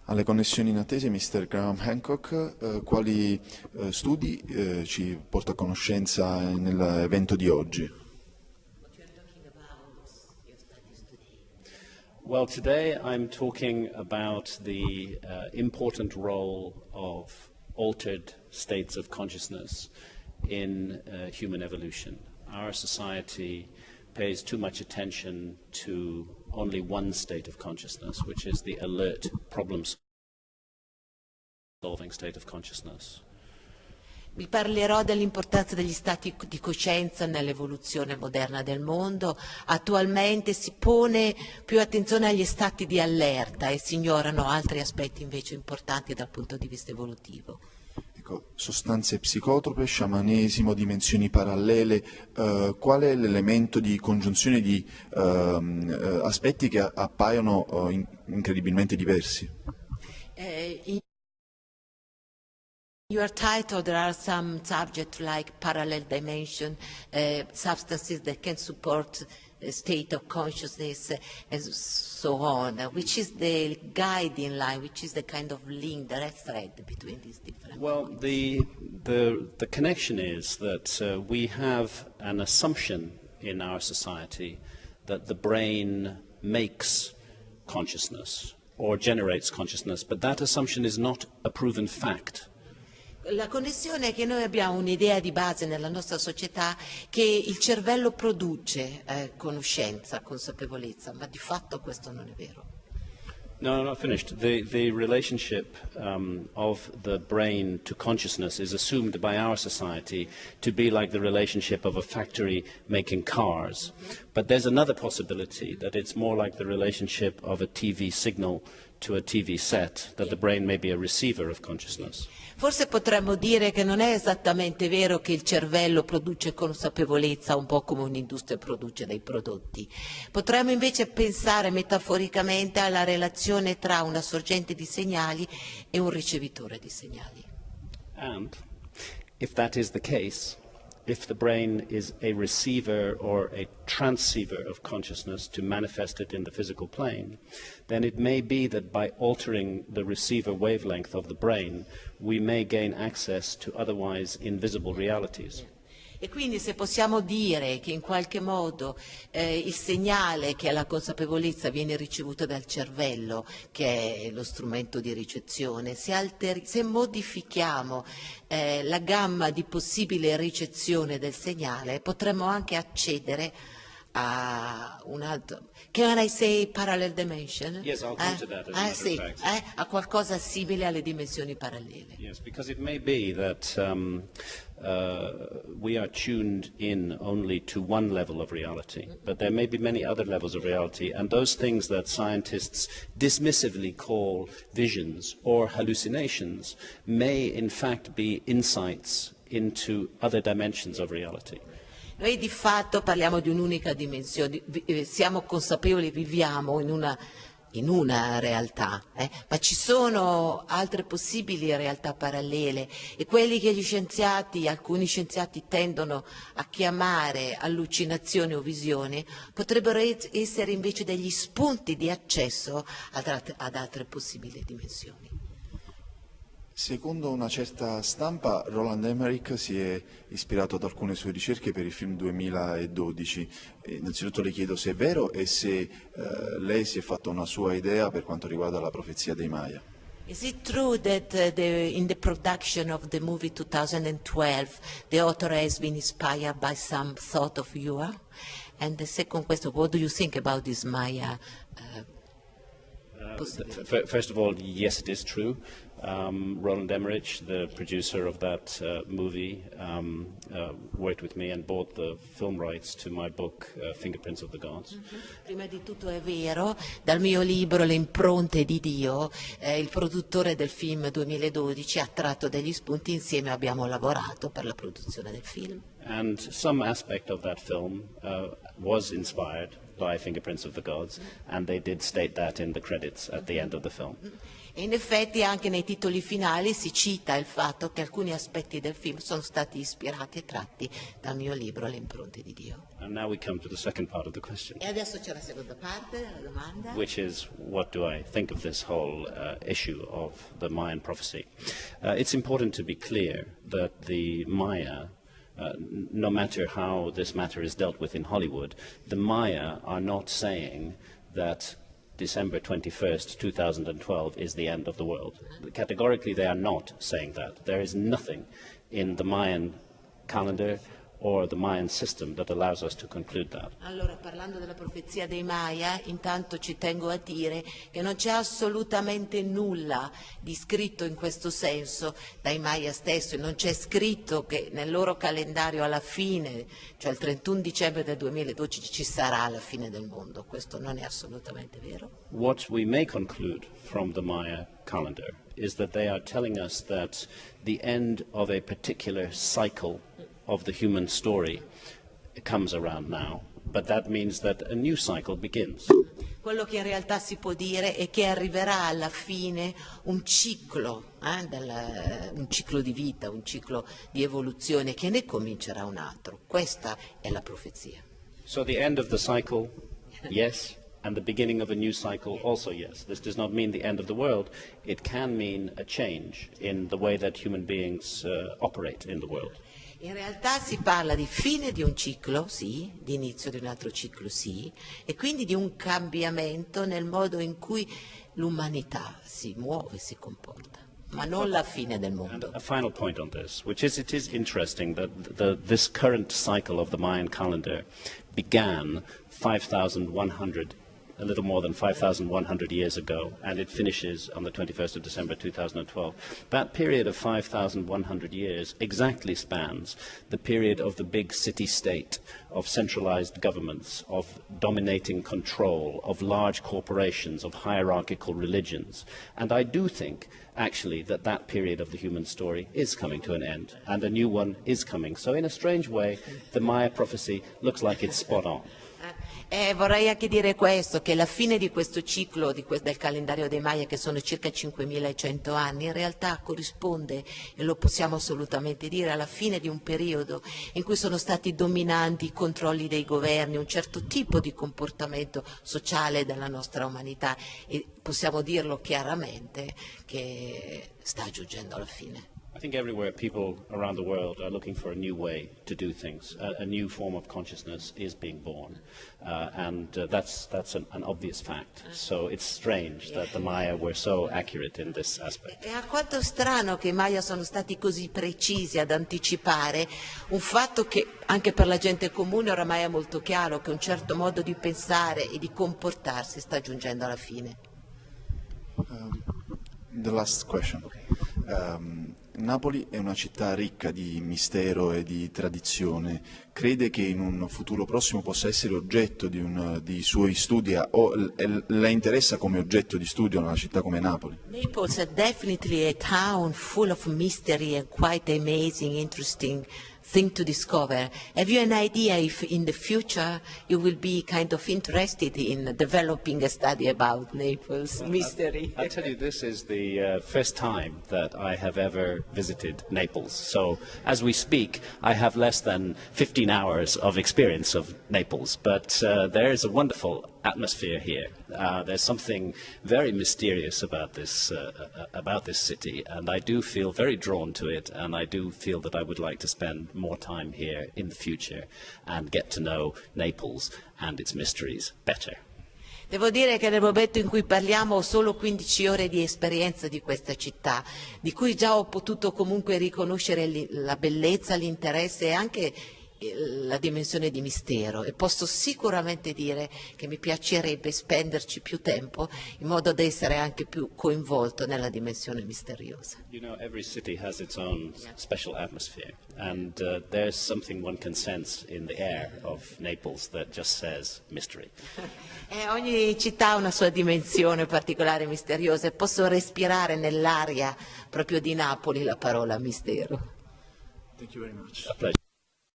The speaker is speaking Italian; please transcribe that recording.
Alle connessioni inattese, Mr. Graham Hancock, quali studi ci porta a conoscenza nell'evento di oggi? Well, today I'm talking about the important role of altered states of consciousness in human evolution. Our society pays too much attention to only one state of consciousness, which is the alert, problem-solving state of consciousness. Vi parlerò dell'importanza degli stati di coscienza nell'evoluzione moderna del mondo. Attualmente si pone più attenzione agli stati di allerta e si ignorano altri aspetti invece importanti dal punto di vista evolutivo. Ecco, sostanze psicotrope, sciamanesimo, dimensioni parallele, qual è l'elemento di congiunzione di aspetti che appaiono incredibilmente diversi? In your title there are some subjects like parallel dimension, substances that can support a state of consciousness and so on, which is the guiding line, which is the kind of link, the red thread between these different points? The connection is that we have an assumption in our society that the brain makes consciousness or generates consciousness, but that assumption is not a proven fact. La connessione è che noi abbiamo un'idea di base nella nostra società che il cervello produce conoscenza, consapevolezza, ma di fatto questo non è vero. No, I'm not finished. The relationship of the brain to consciousness is assumed by our society to be like the relationship of a factory making cars. But there's another possibility, that it's more like the relationship of a TV signal to a TV set, that the brain may be a receiver of consciousness. Forse potremmo dire che non è esattamente vero che il cervello produce consapevolezza un po' come un'industria produce dei prodotti. Potremmo invece pensare metaforicamente alla relazione tra una sorgente di segnali e un ricevitore di segnali. And if that is the case, if the brain is a receiver or a transceiver of consciousness to manifest it in the physical plane, then it may be that by altering the receiver wavelength of the brain, we may gain access to otherwise invisible realities. E quindi se possiamo dire che in qualche modo il segnale che è la consapevolezza viene ricevuto dal cervello, che è lo strumento di ricezione, se modifichiamo la gamma di possibile ricezione del segnale, potremmo anche accedere a un altro. Can I say parallel dimension? Yes, I'll come to that as a matter Sì, of fact. a qualcosa simile alle dimensioni parallele. Yes, because it may be that we are tuned in only to one level of reality, but there may be many other levels of reality, and those things that scientists dismissively call visions or hallucinations may in fact be insights into other dimensions of reality. Noi di fatto parliamo di un'unica dimensione, siamo consapevoli, viviamo in una realtà, ma ci sono altre possibili realtà parallele e quelli che alcuni scienziati tendono a chiamare allucinazione o visione, potrebbero essere invece degli spunti di accesso ad altre possibili dimensioni. Secondo una certa stampa, Roland Emmerich si è ispirato ad alcune sue ricerche per il film 2012. Innanzitutto le chiedo se è vero e se lei si è fatta una sua idea per quanto riguarda la profezia dei Maya. Is it true that in the production of the movie 2012 the author has been inspired by some thought of yours? And the second question, what do you think about this Maya possibility? First of all, yes, it is true. Roland Emmerich, the producer of that movie, worked with me and bought the film rights to my book, Fingerprints of the Gods. Prima di tutto è vero, dal mio libro Le impronte di Dio, il produttore del film 2012 ha tratto degli spunti, insieme abbiamo lavorato per la produzione del film. And some aspect of that film was inspired by Fingerprints of the Gods, and they did state that in the credits at the end of the film. E in effetti anche nei titoli finali si cita il fatto che alcuni aspetti del film sono stati ispirati e tratti dal mio libro Le impronte di Dio. And now we come to the second part of the question, E adesso c'è la seconda parte della domanda. which is, what do I think of this whole issue of the Mayan prophecy? It's important to be clear that the Maya, no matter how this matter is dealt with in Hollywood, the Maya are not saying that December 21st, 2012 is the end of the world. Categorically, they are not saying that. There is nothing in the Mayan calendar or the Mayan system that allows us to conclude that. Allora, parlando della profezia dei Maya, intanto ci tengo a dire che non c'è assolutamente nulla di scritto in questo senso dai Maya stessi, non c'è scritto che nel loro calendario alla fine, cioè il 31 dicembre del 2012, ci sarà la fine del mondo. Questo non è assolutamente vero. What we may conclude from the Maya calendar is that they are telling us that the end of a particular cycle of the human story comes around now, but that means that a new cycle begins. Quello che in realtà si può dire è che arriverà alla fine un ciclo di vita, un ciclo di evoluzione, che ne comincerà un altro. Questa è la profezia. So the end of the cycle, yes, and the beginning of a new cycle, also yes. This does not mean the end of the world. It can mean a change in the way that human beings operate in the world. In realtà si parla di fine di un ciclo, sì, di inizio di un altro ciclo, sì, e quindi di un cambiamento nel modo in cui l'umanità si muove, si comporta, ma non la fine del mondo. And a final point on this, which is it is interesting that this current cycle of the Mayan calendar began 5,100 a little more than 5,100 years ago, and it finishes on the 21st of December 2012. That period of 5,100 years exactly spans the period of the big city-state, of centralized governments, of dominating control, of large corporations, of hierarchical religions. And I do think, actually, that that period of the human story is coming to an end, and a new one is coming. So in a strange way, the Maya prophecy looks like it's spot on. Vorrei anche dire questo, che la fine di questo ciclo del calendario dei Maya, che sono circa 5.100 anni, in realtà corrisponde, e lo possiamo assolutamente dire, alla fine di un periodo in cui sono stati dominanti i controlli dei governi, un certo tipo di comportamento sociale della nostra umanità, e possiamo dirlo chiaramente che sta giungendo alla fine. I think everywhere people around the world are looking for a new way to do things. A new form of consciousness is being born, and that's an obvious fact. So it's strange that the Maya were so accurate in this aspect. È alquanto strano che i Maya sono stati così precisi ad anticipare un fatto che anche per la gente comune oramai è molto chiaro, che un certo modo di pensare e di comportarsi sta giungendo alla fine. The last question. Napoli è una città ricca di mistero e di tradizione. Crede che in un futuro prossimo possa essere oggetto di suoi studi o la interessa come oggetto di studio una città come Napoli? Naples is definitely a town full of mystery and quite amazing, interesting thing to discover. Have you an idea if in the future you will be kind of interested in developing a study about Naples mystery? I'll tell you, this is the first time that I have ever visited Naples. So as we speak, I have less than 15 hours of experience of Naples, but there is a wonderful atmosphere here. There's something very mysterious about this city, and I do feel very drawn to it, and I do feel that I would like to spend more time here in the future and get to know Naples and its mysteries better. Devo dire che nel momento in cui parliamo ho solo 15 ore di esperienza di questa città, di cui già ho potuto comunque riconoscere la bellezza, l'interesse e anche la dimensione di mistero, e posso sicuramente dire che mi piacerebbe spenderci più tempo in modo da essere anche più coinvolto nella dimensione misteriosa. You know, every city has its own special atmosphere, and there's something one can sense in the air of Naples that just says mystery. Ogni città ha una sua dimensione particolare misteriosa, e posso respirare nell'aria proprio di Napoli la parola mistero. Thank you very much. A pleasure.